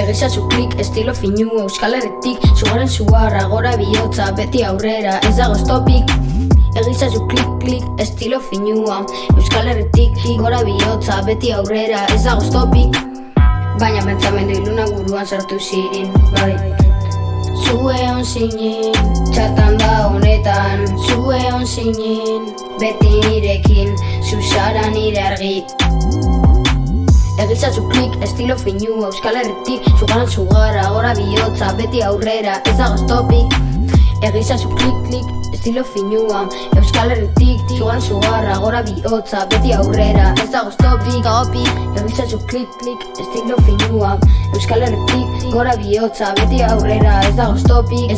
Egizazu klik, estilo finu, Euskal Herritik, zugaren zugarra, gora bihotza, beti aurrera, ez dago stopik. Egizazu klik, estilo finua, Euskal Herritik, gora bihotza, beti aurrera, ez dago stopik. Baina pentsamendu ilunak buruan sartu zirin, bai. Zue hon zinin, txatan da honetan, zue hon zinin, beti nirekin, zuzara nire argi. Egizazu klik, estilo finu, Euskal Herritik, zugaren zugarra, gora bihotza, beti aurrera, ez dago stopik. Egizazu klik, estilo finua, Euskal Herritik, zugaren zugarra, gora bihotza, beti aurrera, ez dago stopik. Egizazu klik, estilo finua, Euskal Herritik, gora bihotza, beti aurrera, ez dago stopik.